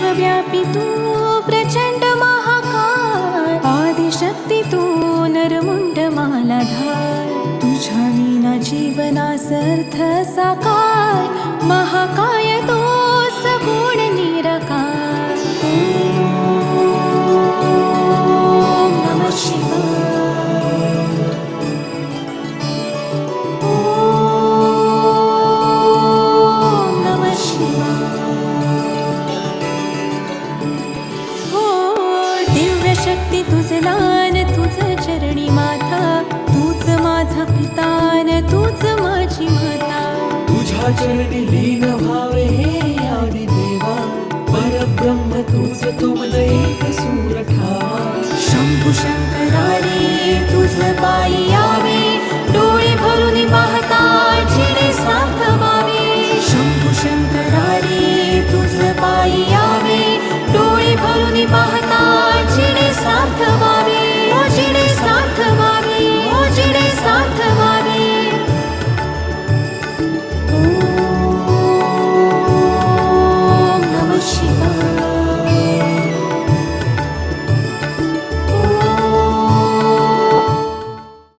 विश्वव्यापी तू प्रचंड महाकाय, आदिशक्ती तू नरमुंड मालाधार, तुझ्या विना जीवनास अर्थ साकार, महाकाय तो सगुण निराकार. ओम नमः शिवाय. ओम नमः शिवाय. हो दिव्य शक्ती तुझं दान, तुझं चरणी माता, तूच माझा पितान, तूच माझी माता. तुझ्या चरणी लीन व्हावे हे आदि देवा, परब्रह्म तूच तुमज एक सूर ठावा. शंभू शंकरारी तुझ पायी